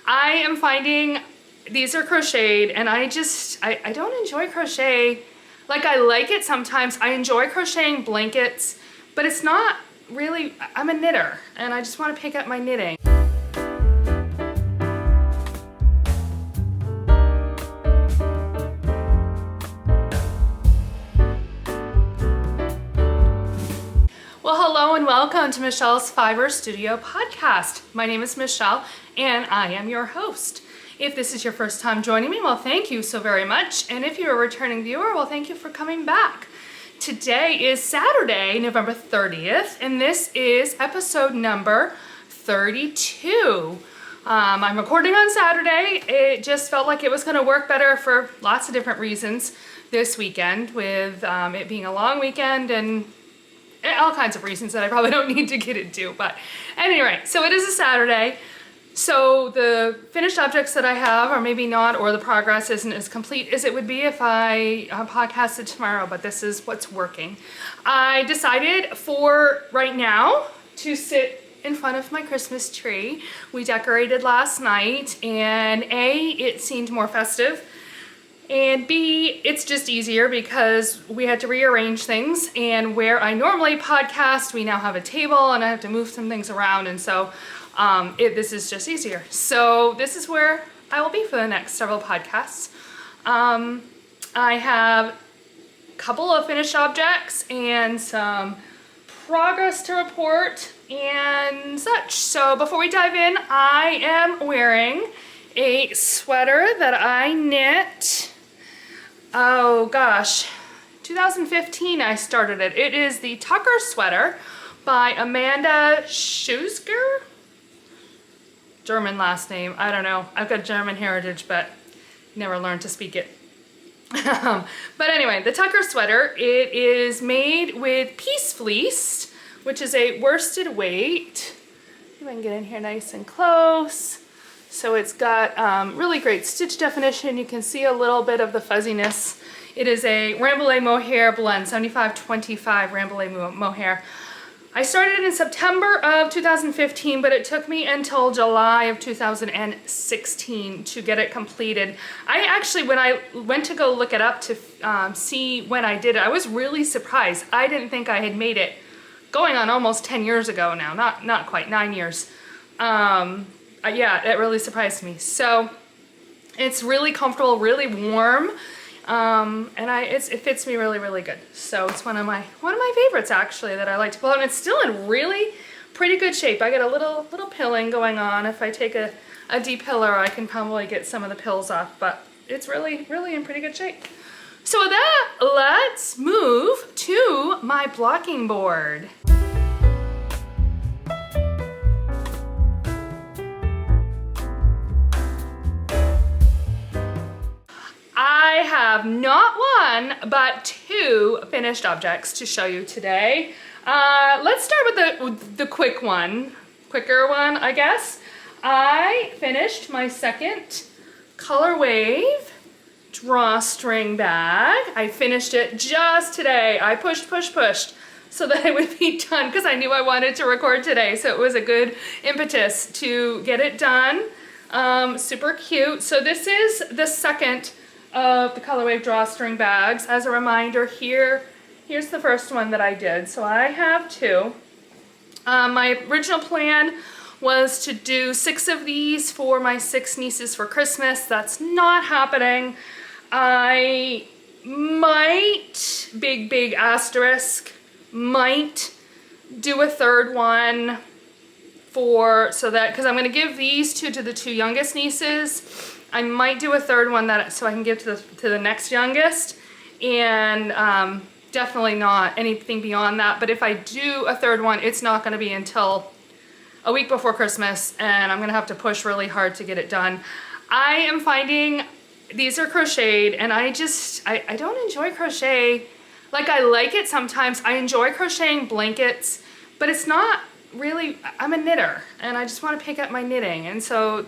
I am finding these are crocheted and I don't enjoy crochet. Like, I like it sometimes. I enjoy crocheting blankets, but it's not really, I'm a knitter and I just want to pick up my knitting. Well, hello and welcome to Michelle's Fiber Studio podcast. My name is Michelle and I am your host. If this is your first time joining me, well, thank you so very much. And if you're a returning viewer, well, thank you for coming back. Today is Saturday, November 30th, and this is episode number 32. I'm recording on Saturday. It just felt like it was going to work better for lots of different reasons this weekend, with it being a long weekend and all kinds of reasons that I probably don't need to get into. But anyway, so it is a Saturday. So the finished objects that I have, or maybe not, or the progress isn't as complete as it would be if I podcasted tomorrow, but this is what's working. I decided for right now to sit in front of my Christmas tree. We decorated last night, and A, it seemed more festive, and B, it's just easier because we had to rearrange things, and where I normally podcast, we now have a table and I have to move some things around, and so this is just easier. So this is where I will be for the next several podcasts. I have a couple of finished objects and some progress to report and such. So before we dive in, I am wearing a sweater that I knit, oh gosh, 2015 I started it. It is the Tucker sweater by Amanda Scheuzger. German last name, I don't know. I've got German heritage, but never learned to speak it. But anyway, the Tucker sweater, it is made with Peace Fleece, which is a worsted weight. See if I can get in here nice and close. So it's got really great stitch definition. You can see a little bit of the fuzziness. It is a Rambouillet Mohair blend, 75-25 Rambouillet Mohair. I started in September of 2015, but it took me until July of 2016 to get it completed. I actually, when I went to go look it up to see when I did it, I was really surprised. I didn't think I had made it going on almost 10 years ago now, not quite 9 years. Yeah, it really surprised me. So it's really comfortable, really warm. And it fits me really, really good. So it's one of my favorites actually that I like to pull out, and it's still in really pretty good shape. I get a little pilling going on. If I take a deep pillar, I can probably get some of the pills off, but it's really, really in pretty good shape. So with that, let's move to my blocking board. I have not one, but two finished objects to show you today. Let's start with the quicker one, I guess. I finished my second Color Wave drawstring bag. I finished it just today. I pushed so that it would be done because I knew I wanted to record today. So it was a good impetus to get it done. Super cute. So this is the second of the Color Wave drawstring bags. As a reminder, here's the first one that I did. So I have two. My original plan was to do 6 of these for my 6 nieces for Christmas. That's not happening. I might, big asterisk, might do a third one because I'm going to give these two to the 2 youngest nieces. I might do a third one so I can give to the next youngest, and definitely not anything beyond that. But if I do a third one, it's not going to be until a week before Christmas, and I'm going to have to push really hard to get it done. I am finding these are crocheted, and I don't enjoy crochet. Like, I like it sometimes. I enjoy crocheting blankets, but it's not really, I'm a knitter, and I just want to pick up my knitting, and so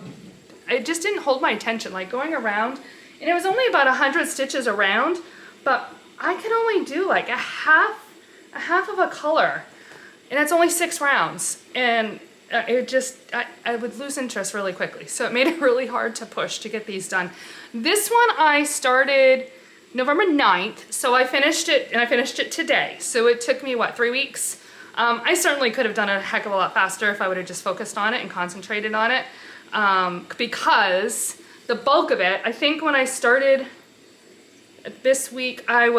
it just didn't hold my attention, like going around, and it was only about 100 stitches around, but I could only do like a half of a color, and it's only 6 rounds, and I would lose interest really quickly. So it made it really hard to push to get these done. This one I started November 9th, so I finished it, and I finished it today. So it took me, what, 3 weeks? I certainly could have done it a heck of a lot faster if I would have just focused on it and concentrated on it. Because the bulk of it, I think when I started this week, had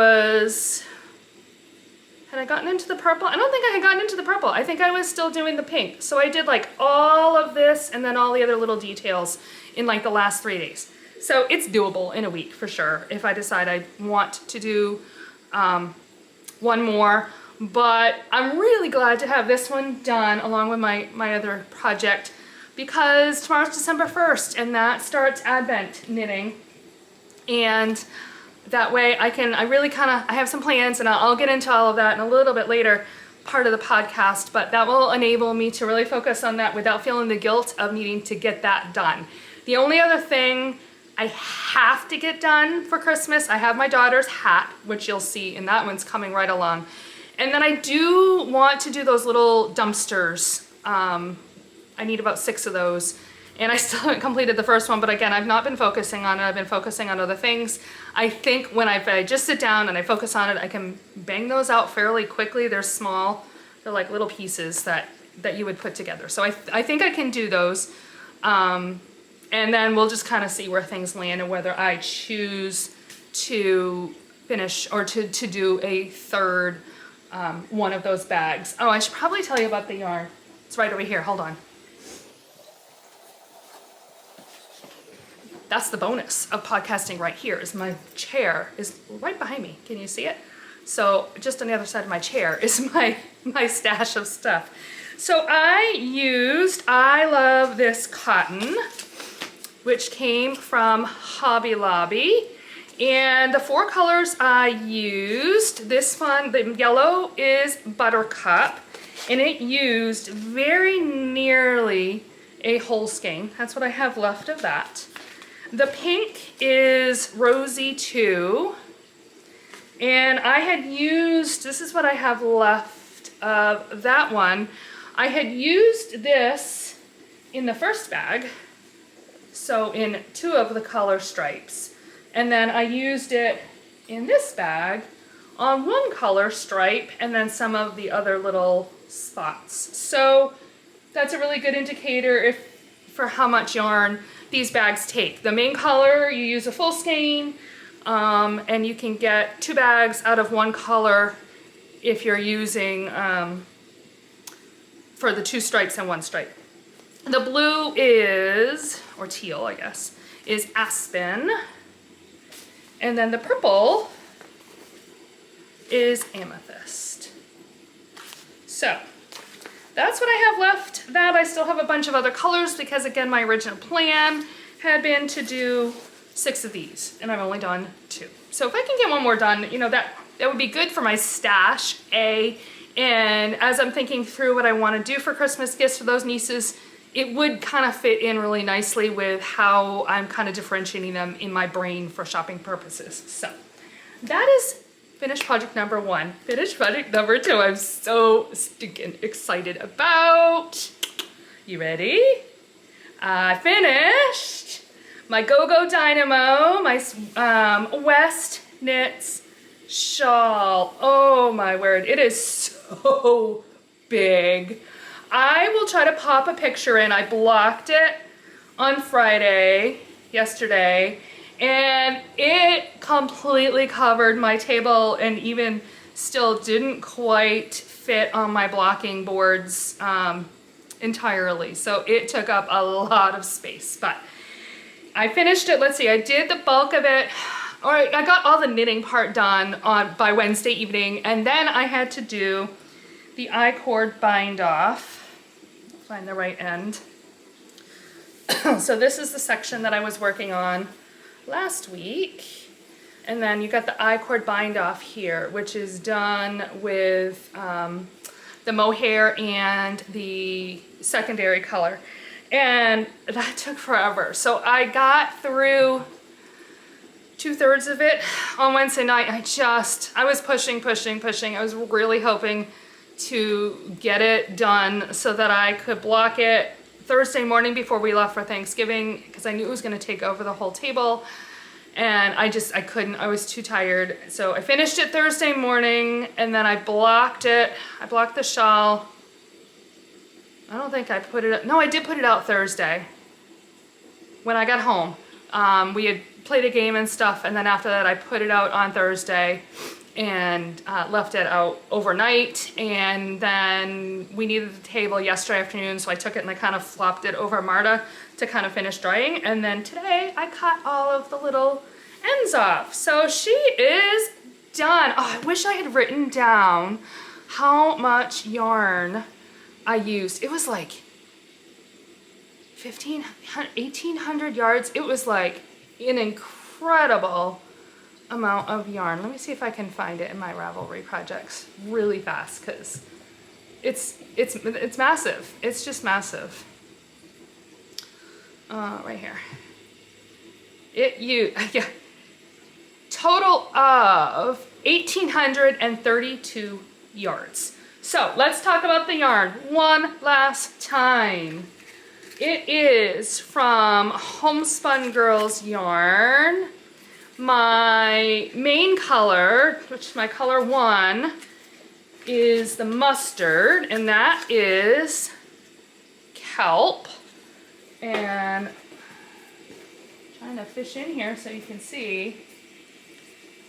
I gotten into the purple? I don't think I had gotten into the purple. I think I was still doing the pink. So I did like all of this and then all the other little details in like the last 3 days. So it's doable in a week for sure if I decide I want to do one more. But I'm really glad to have this one done along with my other project, because tomorrow's December 1st and that starts Advent knitting. And that way I have some plans, and I'll get into all of that in a little bit later part of the podcast, but that will enable me to really focus on that without feeling the guilt of needing to get that done. The only other thing I have to get done for Christmas, I have my daughter's hat, which you'll see, and that one's coming right along. And then I do want to do those little dumpsters. I need about 6 of those. And I still haven't completed the first one, but again, I've not been focusing on it. I've been focusing on other things. I think when I just sit down and I focus on it, I can bang those out fairly quickly. They're small. They're like little pieces that you would put together. So I think I can do those. And then we'll just kind of see where things land and whether I choose to finish or to do a third one of those bags. Oh, I should probably tell you about the yarn. It's right over here. Hold on. That's the bonus of podcasting right here, is my chair is right behind me. Can you see it? So just on the other side of my chair is my stash of stuff. So I love this cotton, which came from Hobby Lobby. And the 4 colors I used, this one, the yellow is Buttercup, and it used very nearly a whole skein. That's what I have left of that. The pink is Rosy 2, and I had used, this is what I have left of that one. I had used this in the first bag, so in 2 of the color stripes, and then I used it in this bag on 1 color stripe and then some of the other little spots. So that's a really good indicator for how much yarn these bags take. The main color, you use a full skein, and you can get 2 bags out of 1 color if you're using for the 2 stripes and 1 stripe. The blue is, or teal I guess, is Aspen, and then the purple is Amethyst. So that's what I have left. That I still have a bunch of other colors because, again, my original plan had been to do 6 of these, and I've only done 2. So if I can get 1 more done, you know, that would be good for my stash, and as I'm thinking through what I want to do for Christmas gifts for those nieces, it would kind of fit in really nicely with how I'm kind of differentiating them in my brain for shopping purposes. So that is finished project number 1. Finished project number 2, I'm so stinking excited about. You ready? I finished my GoGo Dynamo, my WestKnits shawl. Oh my word, it is so big. I will try to pop a picture in. I blocked it on Friday, yesterday, and it completely covered my table and even still didn't quite fit on my blocking boards entirely. So it took up a lot of space, but I finished it. Let's see, I did the bulk of it, or I got all the knitting part done by Wednesday evening, and then I had to do the I-cord bind off. Find the right end. So this is the section that I was working on last week, and then you got the I-cord bind off here, which is done with the mohair and the secondary color, and that took forever. So I got through 2/3 of it on Wednesday night. I was pushing. I was really hoping to get it done so that I could block it Thursday morning before we left for Thanksgiving, because I knew it was going to take over the whole table. And I couldn't, I was too tired. So I finished it Thursday morning, and then I blocked it. I blocked the shawl. I don't think I put it, no, I did put it out Thursday when I got home. We had played a game and stuff, and then after that I put it out on Thursday and left it out overnight. And then we needed the table yesterday afternoon, so I took it and I kind of flopped it over Marta to kind of finish drying. And then today I cut all of the little ends off. So she is done. Oh, I wish I had written down how much yarn I used. It was like 1,800 yards. It was like an incredible amount of yarn. Let me see if I can find it in my Ravelry projects really fast, because it's massive. It's just massive. Right here. Yeah. Total of 1,832 yards. So let's talk about the yarn one last time. It is from Homespun Girls yarn. My main color, which is my color 1, is the mustard, and that is kelp. And I'm trying to fish in here so you can see.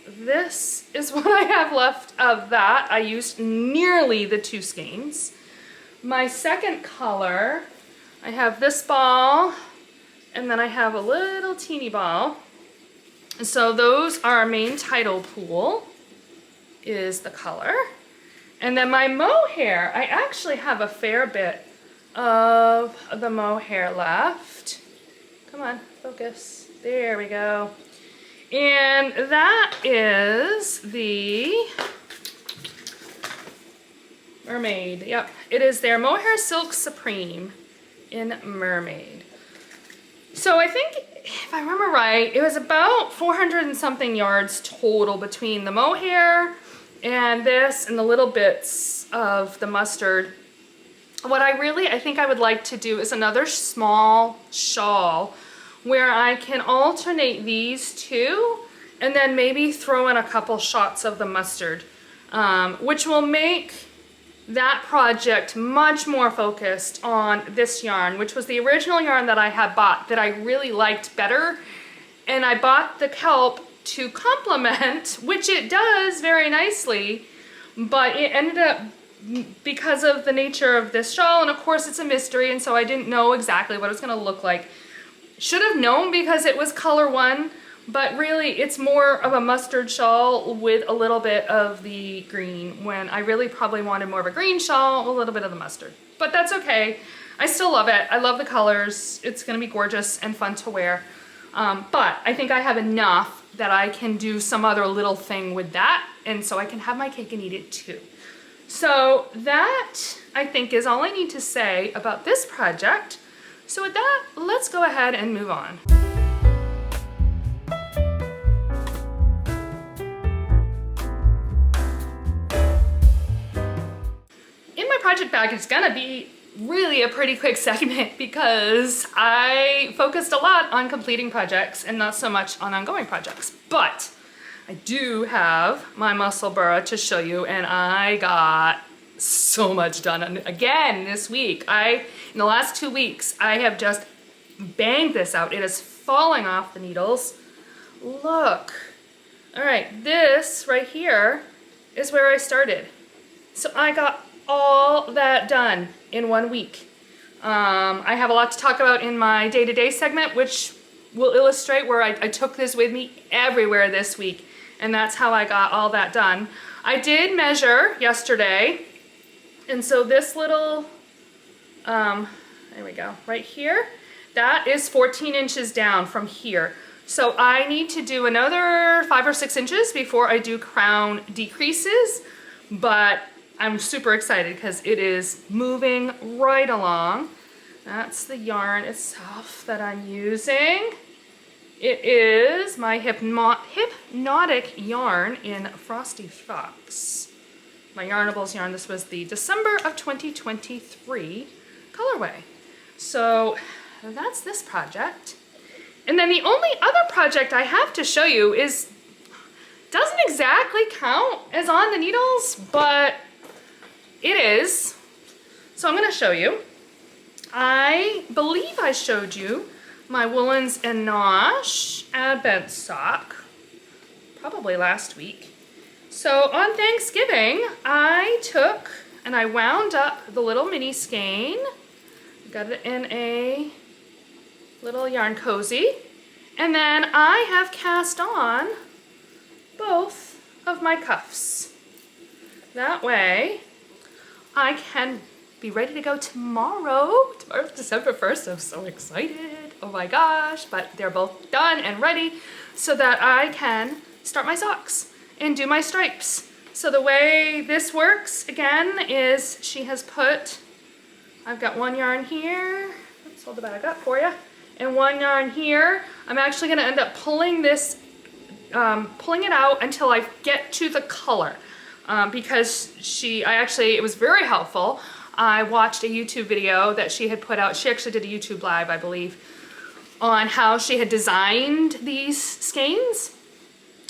This is what I have left of that. I used nearly the 2 skeins. My second color, I have this ball, and then I have a little teeny ball. So those are our main tidal pool, is the color. And then my mohair, I actually have a fair bit of the mohair left. Come on, focus. There we go. And that is the Mermaid. Yep, it is their Mohair Silk Supreme in Mermaid. So I think, if I remember right, it was about 400 and something yards total between the mohair and this and the little bits of the mustard. What I think I would like to do is another small shawl where I can alternate these two and then maybe throw in a couple shots of the mustard, which will make that project much more focused on this yarn, which was the original yarn that I had bought that I really liked better. And I bought the kelp to complement, which it does very nicely, but it ended up, because of the nature of this shawl, and of course it's a mystery, and so I didn't know exactly what it was going to look like. Should have known because it was color 1, but really it's more of a mustard shawl with a little bit of the green, when I really probably wanted more of a green shawl, a little bit of the mustard. But that's okay. I still love it. I love the colors. It's going to be gorgeous and fun to wear. But I think I have enough that I can do some other little thing with that, and so I can have my cake and eat it too. So that, I think, is all I need to say about this project. So with that, let's go ahead and move on. In my project bag, it's gonna be really a pretty quick segment because I focused a lot on completing projects and not so much on ongoing projects. But I do have my Musselburgh to show you, and I got so much done again this week. In the last 2 weeks, I have just banged this out. It is falling off the needles. Look. All right, this right here is where I started. So I got all that done in 1 week. I have a lot to talk about in my day-to-day segment, which will illustrate where I took this with me everywhere this week, and that's how I got all that done. I did measure yesterday, and so this little, there we go, right here, that is 14 inches down from here. So I need to do another 5 or 6 inches before I do crown decreases, but I'm super excited because it is moving right along. That's the yarn itself that I'm using. It is my hypnotic yarn in Frosty Fox. my Yarnables yarn. This was the December of 2023 colorway. So that's this project. And then the only other project I have to show you doesn't exactly count as on the needles, but it is. So I'm gonna show you. I believe I showed you my Woolens and Nosh Advent sock, probably last week. So on Thanksgiving, I took and I wound up the little mini skein, got it in a little yarn cozy, and then I have cast on both of my cuffs. That way I can be ready to go tomorrow. Tomorrow's December 1st. I'm so excited. Oh my gosh. But they're both done and ready so that I can start my socks and do my stripes. So the way this works, again, is she has put, I've got one yarn here. Let's hold the bag up for you. And one yarn here. I'm actually going to end up pulling this, pulling it out until I get to the color. Because it was very helpful. I watched a YouTube video that she had put out. She actually did a YouTube live, I believe, on how she had designed these skeins.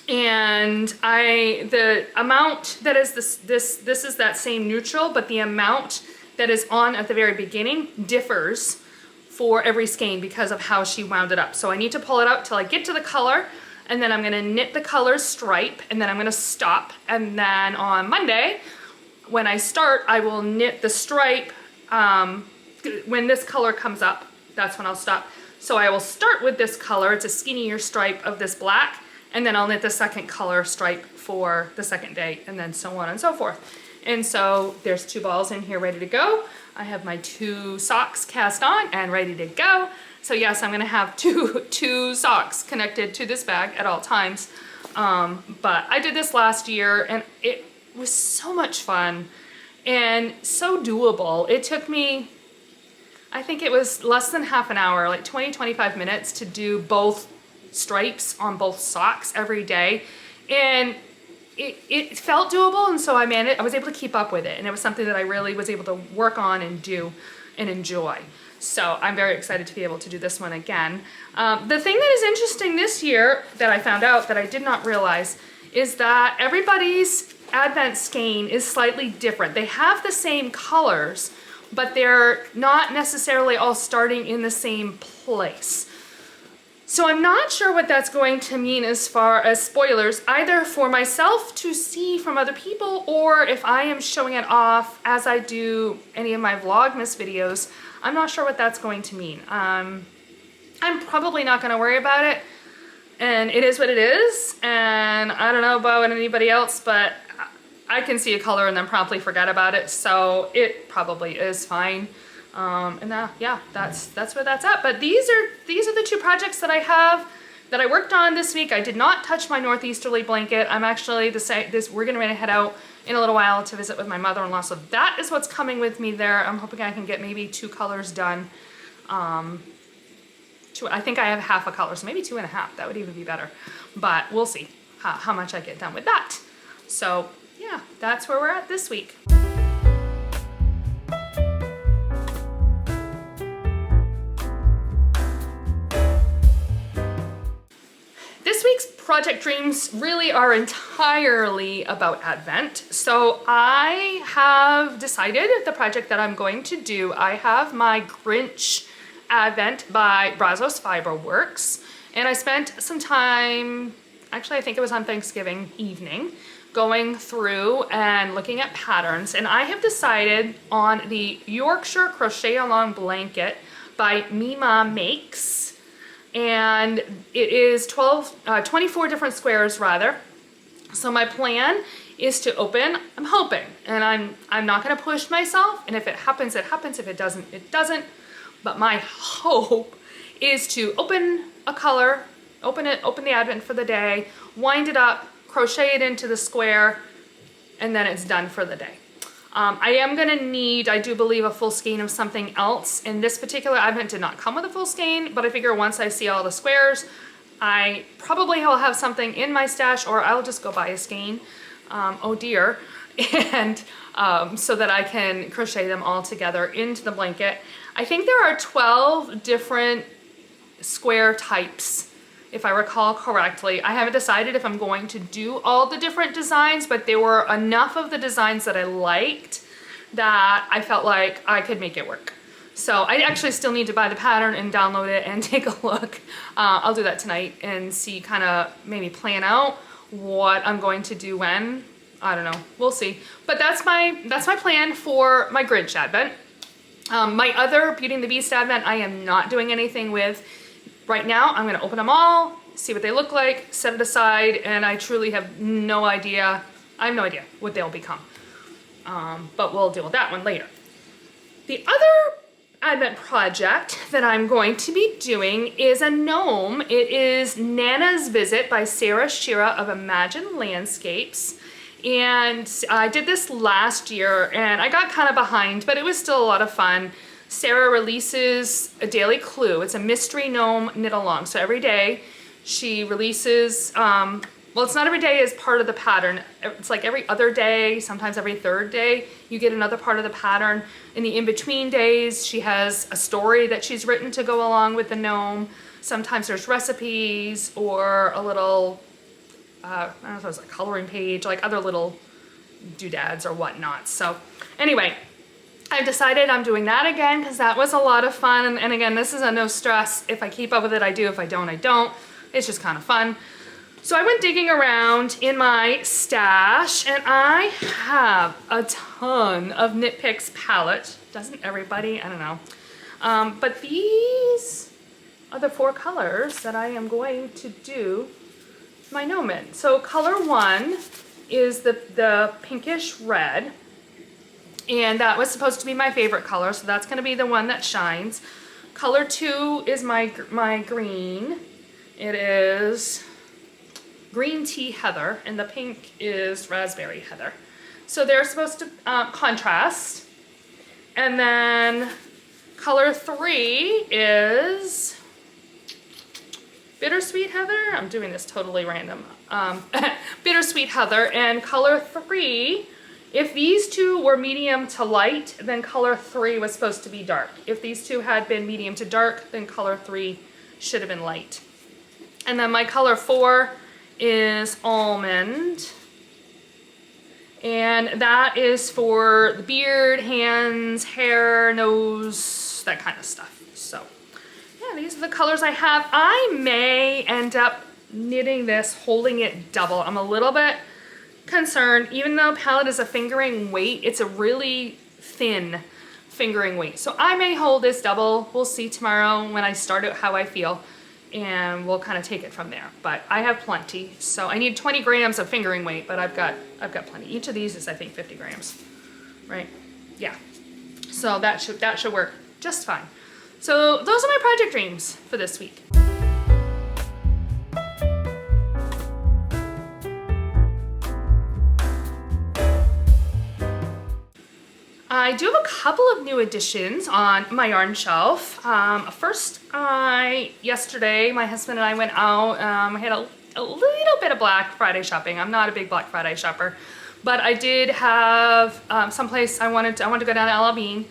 And the amount that is this is that same neutral, but the amount that is on at the very beginning differs for every skein because of how she wound it up. So I need to pull it out till I get to the color, and then I'm gonna knit the color stripe, and then I'm gonna stop. And then on Monday, when I start, I will knit the stripe. When this color comes up, that's when I'll stop. So I will start with this color. It's a skinnier stripe of this black, and then I'll knit the second color stripe for the second day, and then so on and so forth. And so there's 2 balls in here ready to go. I have my 2 socks cast on and ready to go. So yes, I'm gonna have two socks connected to this bag at all times. But I did this last year and it was so much fun and so doable. It took me, I think it was less than half an hour, like 20-25 minutes to do both stripes on both socks every day. And it felt doable, and so I was able to keep up with it, and it was something that I really was able to work on and do and enjoy. So I'm very excited to be able to do this one again. The thing that is interesting this year that I found out that I did not realize is that everybody's Advent skein is slightly different. They have the same colors, but they're not necessarily all starting in the same place. So I'm not sure what that's going to mean as far as spoilers, either for myself to see from other people, or if I am showing it off as I do any of my Vlogmas videos. I'm not sure what that's going to mean. I'm probably not going to worry about it, and it is what it is, and I don't know about anybody else, but I can see a color and then promptly forget about it, so it probably is fine. Yeah, that's where that's at. But these are the 2 projects that I have that I worked on this week. I did not touch my Northeasterly blanket. I'm actually we're gonna head out in a little while to visit with my mother-in-law, so that is what's coming with me there. I'm hoping I can get maybe 2 colors done. I think I have half a color, so maybe 2.5. That would even be better. But we'll see how much I get done with that. So yeah, that's where we're at this week. This week's project dreams really are entirely about Advent. So I have decided the project that I'm going to do. I have my Grinch Advent by Brazos Fiberworks, and I spent some time, actually I think it was on Thanksgiving evening, going through and looking at patterns, and I have decided on the Yorkshire Crochet Along Blanket by Meema Makes. And it is 24 different squares rather. So my plan is to open, I'm hoping, and I'm not gonna push myself, and if it happens, it happens, if it doesn't, it doesn't. But my hope is to open a color, open the Advent for the day, wind it up, crochet it into the square, and then it's done for the day. I am gonna need, I do believe, a full skein of something else. In this particular Advent did not come with a full skein, but I figure once I see all the squares, I probably will have something in my stash, or I'll just go buy a skein. Oh dear. and so that I can crochet them all together into the blanket. I think there are 12 different square types, if I recall correctly. I haven't decided if I'm going to do all the different designs, but there were enough of the designs that I liked that I felt like I could make it work. So I actually still need to buy the pattern and download it and take a look. I'll do that tonight and see, kind of maybe plan out what I'm going to do when. I don't know, we'll see. But that's my plan for my Grinch Advent. My other Beauty and the Beast Advent, I am not doing anything with right now. I'm gonna open them all, see what they look like, set it aside, and I truly have no idea. I have no idea what they'll become. But we'll deal with that one later. The other Advent project that I'm going to be doing is a gnome. It is Gnana's Visit by Schira of Imagine Landscapes. And I did this last year and I got kind of behind, but it was still a lot of fun. Sarah releases a daily clue. It's a mystery gnome knit along. So every day she releases, well, it's not every day as part of the pattern. It's like every other day, sometimes every third day, you get another part of the pattern. In the in-between days, she has a story that she's written to go along with the gnome. Sometimes there's recipes or a little, I don't know if it was a coloring page, like other little doodads or whatnot. So anyway, I've decided I'm doing that again because that was a lot of fun. And again, this is a no stress. If I keep up with it, I do. If I don't, I don't. It's just kind of fun. So I went digging around in my stash and I have a ton of Knit Picks palette. Doesn't everybody? I don't know. But these are the 4 colors that I am going to do my gnome in. So color 1 is the pinkish red. And that was supposed to be my favorite color, so that's going to be the one that shines. Color 2 is my green. It is green tea heather, and the pink is raspberry heather. So they're supposed to contrast. And then color 3 is bittersweet heather. I'm doing this totally random. Bittersweet heather. And color 3, if these two were medium to light, then color 3 was supposed to be dark. If these two had been medium to dark, then color 3 should have been light. And then my color 4 is almond, and that is for the beard, hands, hair, nose, that kind of stuff. So yeah, these are the colors I have. I may end up knitting this, holding it double. I'm a little bit concerned, even though palette is a fingering weight, it's a really thin fingering weight. So I may hold this double. We'll see tomorrow when I start it how I feel. And we'll kind of take it from there. But I have plenty. So I need 20 grams of fingering weight, but I've got plenty. Each of these is, I think, 50 grams, right? Yeah. So that should work just fine. So those are my project dreams for this week. I do have a couple of new additions on my yarn shelf. First, yesterday, my husband and I went out. I had a little bit of Black Friday shopping. I'm not a big Black Friday shopper, but I did have someplace I wanted to go down to El Bean,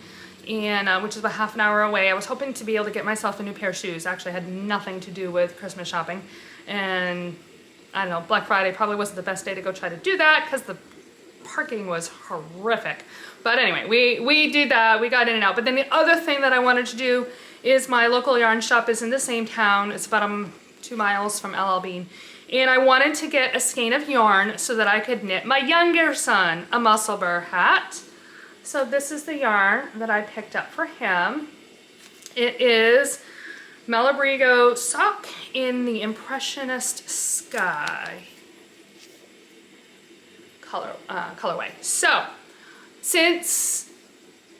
and which is about half an hour away. I was hoping to be able to get myself a new pair of shoes. Actually, had nothing to do with Christmas shopping, and I don't know. Black Friday probably wasn't the best day to go try to do that because the parking was horrific. But anyway, we did that. We got in and out. But then the other thing that I wanted to do is my local yarn shop is in the same town. It's about 2 miles from LL Bean. And I wanted to get a skein of yarn so that I could knit my younger son a Musselburgh hat. So this is the yarn that I picked up for him. It is Malabrigo Sock in the Impressionist Sky colorway. So since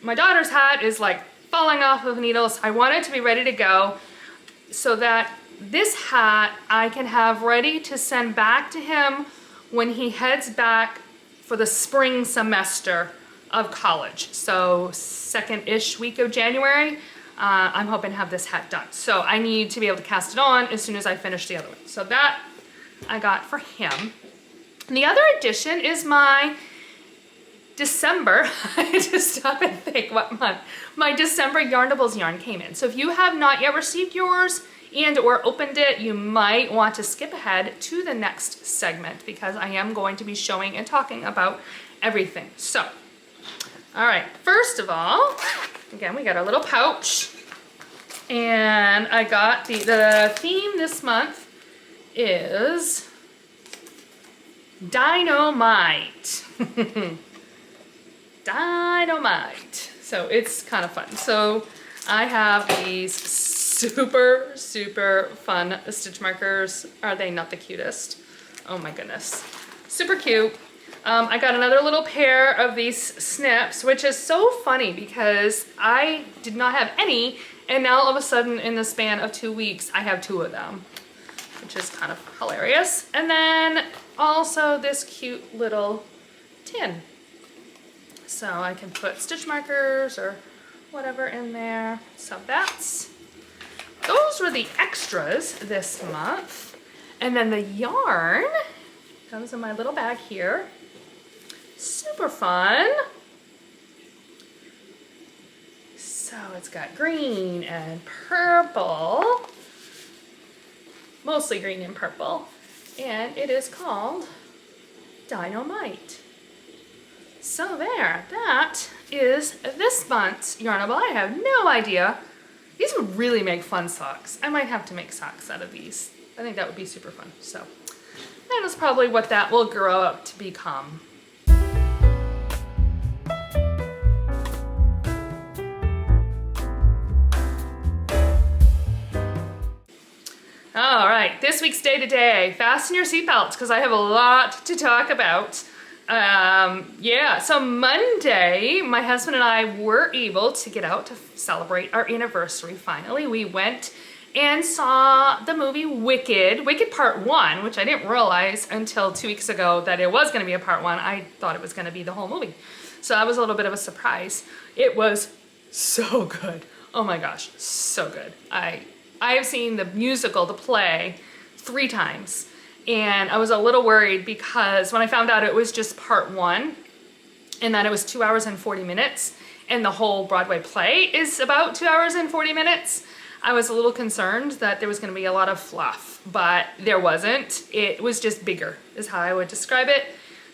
my daughter's hat is like falling off of needles, I want it to be ready to go so that this hat I can have ready to send back to him when he heads back for the spring semester of college. So second-ish week of January, I'm hoping to have this hat done. So I need to be able to cast it on as soon as I finish the other one. So that I got for him. And the other addition is my December, I had to stop and think what month, my December Yarnables yarn came in. So if you have not yet received yours and or opened it, you might want to skip ahead to the next segment because I am going to be showing and talking about everything. So, all right, first of all, again, we got our little pouch. And I got the theme this month is Dynamite. Dynamite. So it's kind of fun. So I have these super, super fun stitch markers. Are they not the cutest? Oh my goodness. Super cute. I got another little pair of these snips, which is so funny because I did not have any, and now all of a sudden in the span of 2 weeks, I have 2 of them, which is kind of hilarious. And then also this cute little tin. So I can put stitch markers or whatever in there. So those were the extras this month. And then the yarn comes in my little bag here. Super fun. So it's got green and purple, mostly green and purple, and it is called Dynamite. So there, that is this month's Yarnable. I have no idea. These would really make fun socks. I might have to make socks out of these. I think that would be super fun. So that is probably what that will grow up to become. All right, this week's day-to-day. Fasten your seatbelts because I have a lot to talk about. Yeah, so Monday, my husband and I were able to get out to celebrate our anniversary finally. We went and saw the movie Wicked Part 1, which I didn't realize until 2 weeks ago that it was going to be a Part 1. I thought it was going to be the whole movie. So that was a little bit of a surprise. It was so good. Oh my gosh, so good. I have seen the musical, the play, 3 times. And I was a little worried because when I found out it was just Part 1 and that it was 2 hours and 40 minutes and the whole Broadway play is about 2 hours and 40 minutes, I was a little concerned that there was going to be a lot of fluff, but there wasn't. It was just bigger is how I would describe it.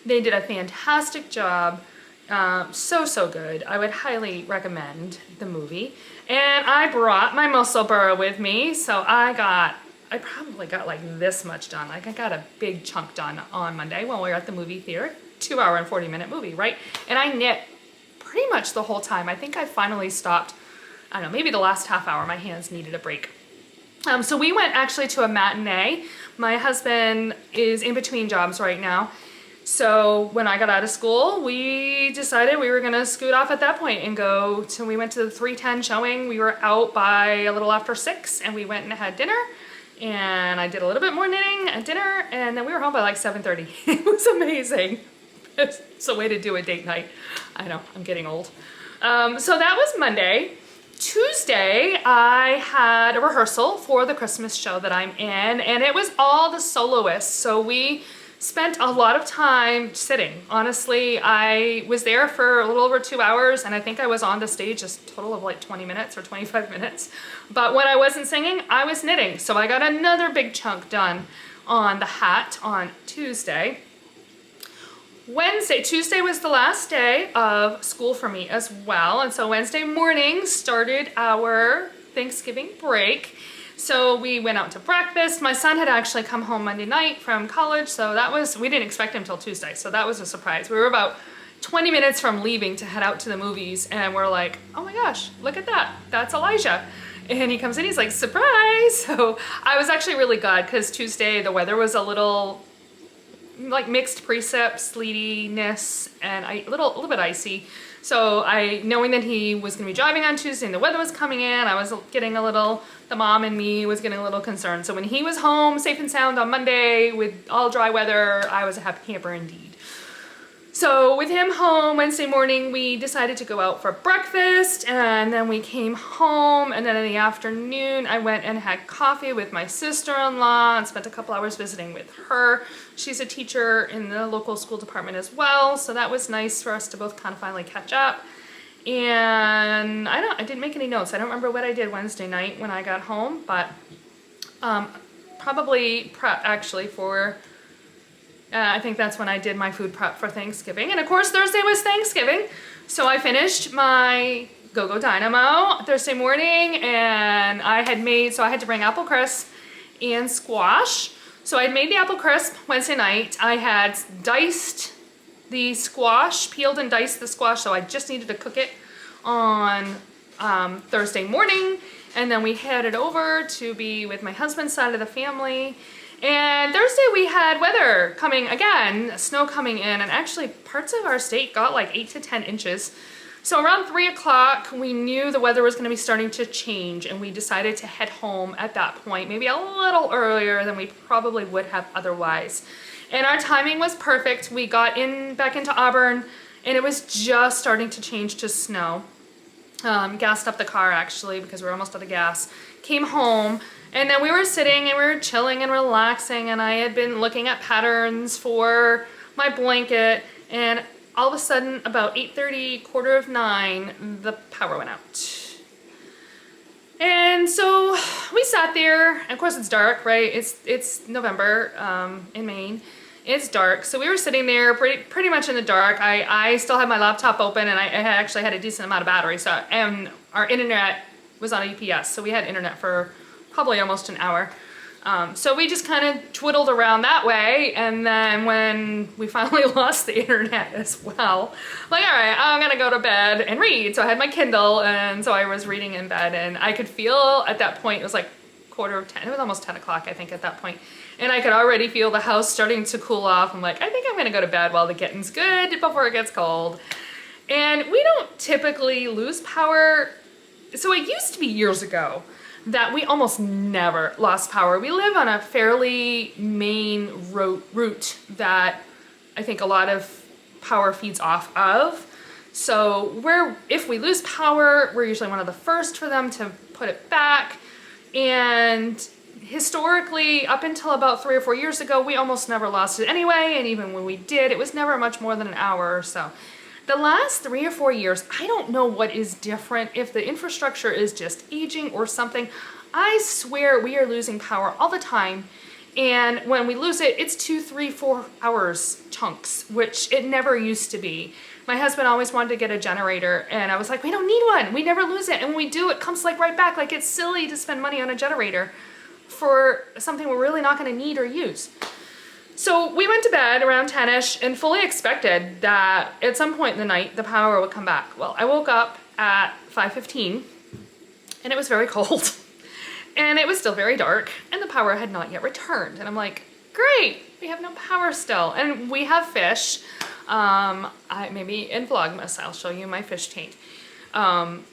They did a fantastic job. So good. I would highly recommend the movie. And I brought my Musselburgh with me, so I probably got like this much done. Like I got a big chunk done on Monday when we were at the movie theater. 2 hour and 40 minute movie, right? And I knit pretty much the whole time. I think I finally stopped, I don't know, maybe the last half hour. My hands needed a break. So we went actually to a matinee. My husband is in between jobs right now. So when I got out of school, we decided we were gonna scoot off at that point and we went to the 3:10 showing. We were out by a little after 6 and we went and had dinner. And I did a little bit more knitting at dinner and then we were home by like 7:30. It was amazing. It's a way to do a date night. I know, I'm getting old. So that was Monday. Tuesday, I had a rehearsal for the Christmas show that I'm in and it was all the soloists. So we spent a lot of time sitting. Honestly, I was there for a little over 2 hours and I think I was on the stage a total of like 20 minutes or 25 minutes. But when I wasn't singing, I was knitting. So I got another big chunk done on the hat on Tuesday. Tuesday was the last day of school for me as well. And so Wednesday morning started our Thanksgiving break. So we went out to breakfast. My son had actually come home Monday night from college, so we didn't expect him till Tuesday, so that was a surprise. We were about 20 minutes from leaving to head out to the movies, and we're like, oh my gosh, look at that, that's Elijah. And he comes in, he's like, surprise! So I was actually really glad, because Tuesday the weather was a little, like mixed precip, sleetiness, and a little bit icy. So knowing that he was gonna be driving on Tuesday and the weather was coming in, I was getting the mom and me was getting a little concerned. So when he was home safe and sound on Monday with all dry weather, I was a happy camper indeed. So with him home Wednesday morning, we decided to go out for breakfast, and then we came home, and then in the afternoon I went and had coffee with my sister-in-law and spent a couple hours visiting with her. She's a teacher in the local school department as well, so that was nice for us to both kind of finally catch up. And I didn't make any notes. I don't remember what I did Wednesday night when I got home, but probably prep actually for I think that's when I did my food prep for Thanksgiving. And of course, Thursday was Thanksgiving. So I finished my GoGo Dynamo Thursday morning, and I had to bring apple crisp and squash. So I had made the apple crisp Wednesday night. I had diced the squash, peeled and diced the squash, so I just needed to cook it on Thursday morning. And then we headed over to be with my husband's side of the family. And Thursday we had weather coming again, snow coming in, and actually parts of our state got like 8 to 10 inches. So around 3 o'clock, we knew the weather was going to be starting to change, and we decided to head home at that point, maybe a little earlier than we probably would have otherwise. And our timing was perfect. We got back into Auburn, and it was just starting to change to snow. Gassed up the car actually because we were almost out of gas. Came home. And then we were sitting and we were chilling and relaxing, and I had been looking at patterns for my blanket, and all of a sudden about 8:30, 8:45, the power went out. And so we sat there, and of course it's dark, right? It's November in Maine. It's dark, so we were sitting there pretty much in the dark. I still had my laptop open, and I actually had a decent amount of battery, and our internet was on a UPS, so we had internet for probably almost an hour. So we just kind of twiddled around that way, and then when we finally lost the internet as well, like, all right, I'm gonna go to bed and read. So I had my Kindle, and so I was reading in bed, and I could feel at that point, it was like 9:45, it was almost 10 o'clock I think at that point, and I could already feel the house starting to cool off. I'm like, I think I'm gonna go to bed while the getting's good before it gets cold. And we don't typically lose power. So it used to be years ago that we almost never lost power. We live on a fairly main route that I think a lot of power feeds off of. So if we lose power, we're usually one of the first for them to put it back. And historically, up until about 3 or 4 years ago, we almost never lost it anyway. And even when we did, it was never much more than an hour or so. The last 3 or 4 years, I don't know what is different, if the infrastructure is just aging or something. I swear we are losing power all the time. And when we lose it, it's 2, 3, 4 hours chunks, which it never used to be. My husband always wanted to get a generator, and I was like, we don't need one. We never lose it. And when we do, it comes like right back. Like, it's silly to spend money on a generator for something we're really not going to need or use. So we went to bed around 10-ish and fully expected that at some point in the night, the power would come back. Well, I woke up at 5:15 and it was very cold and it was still very dark and the power had not yet returned. And I'm like, great, we have no power still. And we have fish. Maybe in Vlogmas, I'll show you my fish tank.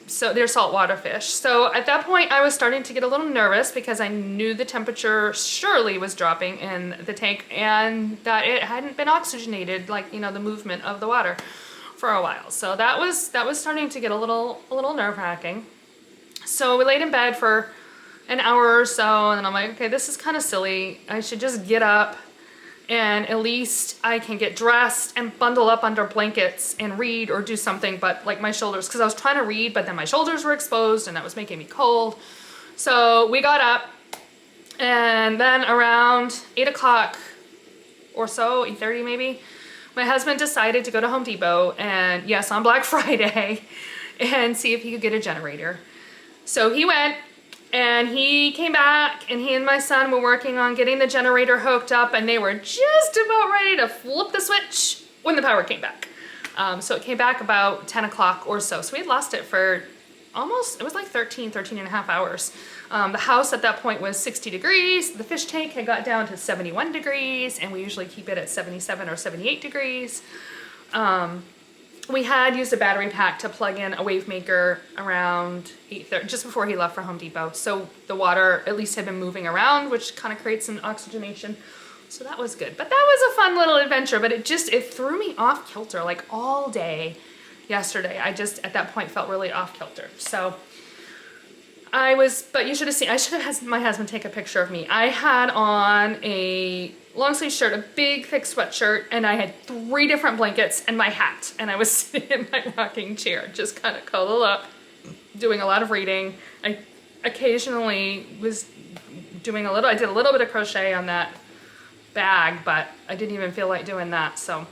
So they're saltwater fish. So at that point I was starting to get a little nervous because I knew the temperature surely was dropping in the tank and that it hadn't been oxygenated, like, you know, the movement of the water for a while. So that was starting to get a little nerve-wracking. So we laid in bed for an hour or so, and then I'm like, okay, this is kind of silly. I should just get up and at least I can get dressed and bundle up under blankets and read or do something, but like my shoulders, because I was trying to read, but then my shoulders were exposed and that was making me cold. So we got up, and then around 8 o'clock or so, 8:30 maybe, my husband decided to go to Home Depot, and yes, on Black Friday, and see if he could get a generator. So he went, and he came back, and he and my son were working on getting the generator hooked up, and they were just about ready to flip the switch when the power came back. So it came back about 10 o'clock or so. So we had lost it for almost, it was like 13 and a half hours. The house at that point was 60 degrees. The fish tank had got down to 71 degrees, and we usually keep it at 77 or 78 degrees. We had used a battery pack to plug in a wave maker around 8:30, just before he left for Home Depot. So the water at least had been moving around, which kind of creates some oxygenation So that was good. But that was a fun little adventure, but it threw me off kilter like all day yesterday. I just at that point felt really off kilter. So but you should have seen, I should have had my husband take a picture of me. I had on a long sleeve shirt, a big thick sweatshirt, and I had 3 different blankets and my hat. And I was sitting in my rocking chair, just kind of cuddled up, doing a lot of reading. I occasionally was doing I did a little bit of crochet on that bag, but I didn't even feel like doing that. So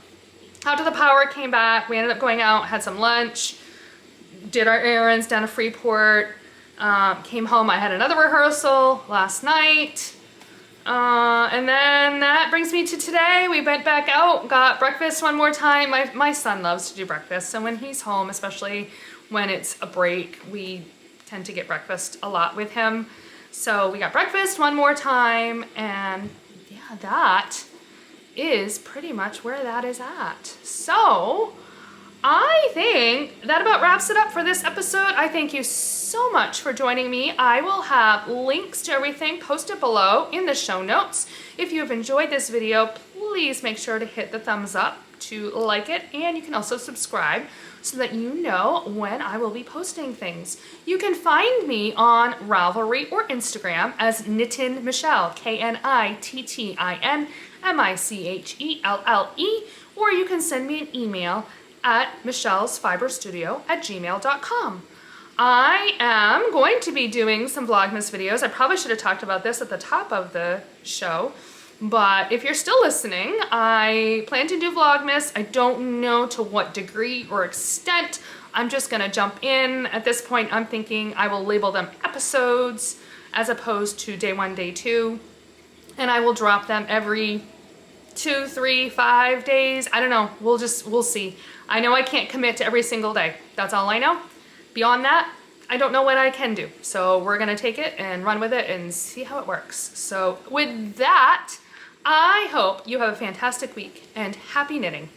after the power came back, we ended up going out, had some lunch, did our errands down to Freeport, came home. I had another rehearsal last night. And then that brings me to today. We went back out, got breakfast one more time. My son loves to do breakfast. So when he's home, especially when it's a break, we tend to get breakfast a lot with him. So we got breakfast one more time, and yeah, that is pretty much where that is at. So I think that about wraps it up for this episode. I thank you so much for joining me. I will have links to everything posted below in the show notes. If you have enjoyed this video, please make sure to hit the thumbs up to like it, and you can also subscribe so that you know when I will be posting things. You can find me on Ravelry or Instagram as Knittin Michelle, KNITTINMICHELLE, or you can send me an email at michellesfiberstudio@gmail.com. I am going to be doing some Vlogmas videos. I probably should have talked about this at the top of the show, but if you're still listening, I plan to do Vlogmas. I don't know to what degree or extent. I'm just gonna jump in. At this point, I'm thinking I will label them episodes as opposed to day 1, day 2, and I will drop them every 2, 3, 5 days. I don't know, we'll see. I know I can't commit to every single day. That's all I know. Beyond that, I don't know what I can do. So we're gonna take it and run with it and see how it works. So with that, I hope you have a fantastic week and happy knitting.